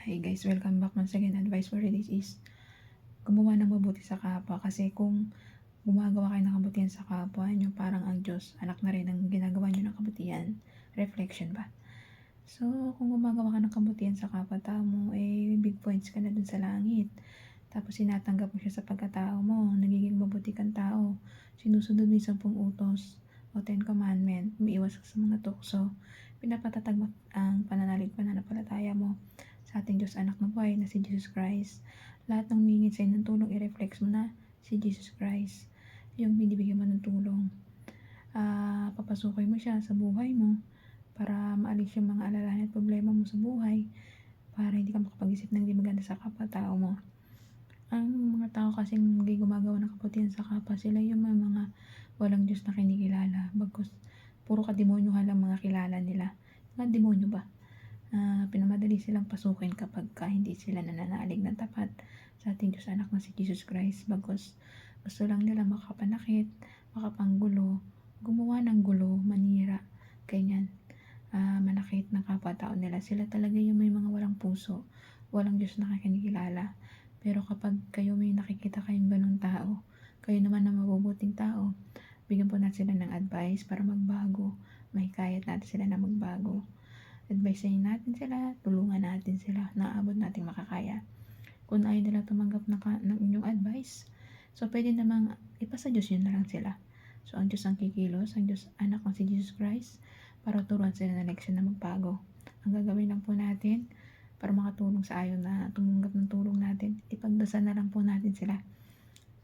Hi guys, welcome back once again. Advice for this is gumawa ng mabuti sa kapwa kasi kung gumagawa kayo ng kabutihan sa kapwa nyo, parang ang Diyos, anak na rin ang ginagawa nyo ng kabutihan. Reflection ba? So, kung gumagawa ka ng kabutihan sa kapwa-tao mo, big points ka na dun sa langit. Tapos sinatanggap mo siya sa pagkatao mo, nagiging mabuti kang tao. Sinusunod mo yung 10 utos o 10 commandment, umiiwas ka sa mga tukso. Pinapatatag mo ang pananampalataya mo sa ating Diyos anak na buhay na si Jesus Christ. Lahat ng humingi sa'yo ng tulong, i-reflex mo na si Jesus Christ. Yung binibigyan mo ng tulong. Papasukin mo siya sa buhay mo para maalis yung mga alalahan at problema mo sa buhay, para hindi ka makapag-isip ng di maganda sa kapwa-tao mo. Ang mga tao kasing hindi gumagawa ng kabutihan sa kapwa, sila yung mga walang Diyos na kinikilala. Bagkus puro kademonyohan lang mga kilala nila. Mga demonyo ba? Pinamadali silang pasukin kapag hindi sila nananalig ng tapat sa ating Diyos anak na si Jesus Christ. Bagkus gusto lang nila makapanakit, makapanggulo, gumawa ng gulo, manira, ganyan. Manakit ng kapwa-tao nila. Sila talaga yung may mga walang puso, walang Diyos na kinikilala. Pero kapag kayo may nakikita kayong ganong tao, kayo naman na mabubuting tao, bigyan po natin sila ng advice para magbago. Mahikayat natin sila na magbago. Advisein natin sila, tulungan natin sila, naabot natin makakaya. Kung ayaw nila tumanggap ng inyong advice, so pwede namang ipasa Diyos yun na lang sila. So ang Diyos ang kikilos, ang Diyos anak ng si Jesus Christ, para turuan sila ng leksyon na magbago. Ang gagawin lang po natin, para makatulong sa ayaw na tumanggap ng tulong natin, ipagdasal na lang po natin sila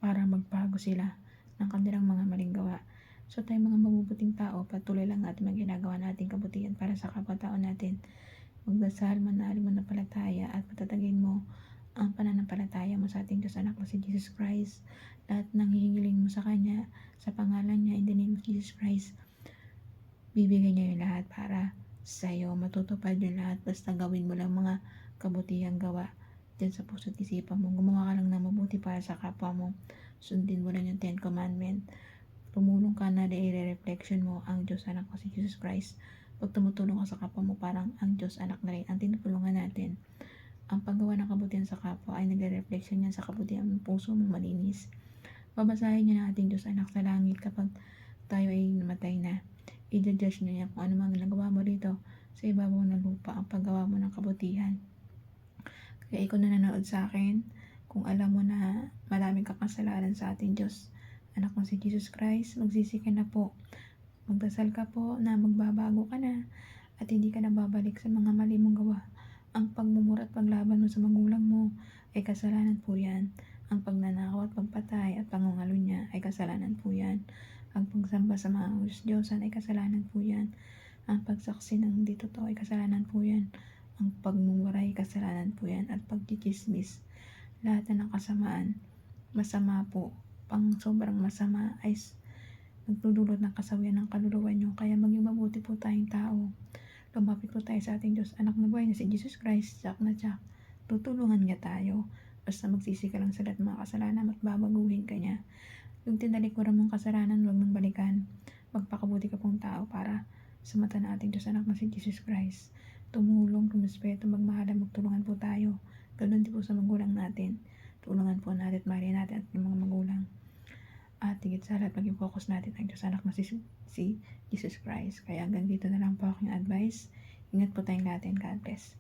para magbago sila ng kanilang mga maling gawa. So tayo mga mabubuting tao, patuloy lang natin ang ginagawa nating kabutihan para sa kapwa-tao natin. Magdasal, manalig, manampalataya at patatagin mo ang pananampalataya mo sa ating Diyos anak na si Jesus Christ. Lahat ng hihingiling mo sa Kanya, sa pangalan niya, in the name of Jesus Christ, bibigyan niya yung lahat para sa'yo. Matutupad yung lahat. Basta gawin mo lang mga kabutihang gawa dyan sa puso't isipan mo. Gumawa ka lang ng mabuti para sa kapwa mo. Sundin mo lang yung 10 commandment. Tumulong ka na, i-reflection mo ang Diyos anak ko si Jesus Christ. Pag tumutulong ka sa kapwa mo, parang ang Diyos anak na rin ang tinutulungan natin. Ang paggawa ng kabutihan sa kapwa ay nagre-reflection yan sa kabutihan ng puso mong malinis. Babasahin niya ng ating Diyos anak sa langit kapag tayo ay namatay na. I-judge niya kung ano mang nagawa mo rito sa ibabaw ng lupa, ang paggawa mo ng kabutihan. Kaya ikaw na nanood sa akin, kung alam mo na maraming kakasalanan sa ating Diyos anak ng si Jesus Christ, magsisi ka na po. Magdasal ka po na magbabago ka na at hindi ka na babalik sa mga mali mong gawa. Ang pagmumura at paglaban mo sa magulang mo ay kasalanan po yan. Ang pagnanakaw at pagpatay at pangungalunya ay kasalanan po yan. Ang pagsamba sa mga Diyos-Diyosan ay kasalanan po yan. Ang pagsaksi ng hindi totoo ay kasalanan po yan. Ang pagmumura ay kasalanan po yan. At pagchichismis, lahat na ng kasamaan, masama po. Pang sobrang masama ay nagdudulot ng kasawian ng kaluluwa nyo. Kaya maging mabuti po tayong tao. Lumapit po tayo sa ating Diyos anak na buhay na si Jesus Christ, Jack na Jack. Tutulungan niya tayo. Basta magsisi ka lang sa lahat ng mga kasalanan at babaguhin ka niya. Yung tinalikuran mong kasalanan, huwag mong balikan. Magpakabuti ka pong tao para sa mata ng ating Diyos anak na si Jesus Christ. Tumulong, tumispeto, magmahalan, magtulungan po tayo. Ganun din po sa magulang natin. Tulungan po natin at mahalin natin at yung mga magulang. At higit sa lahat, maging focus natin ang Diyos anak na si Jesus Christ. Kaya hanggang dito na lang po aking advice. Ingat po tayong lahat and God bless.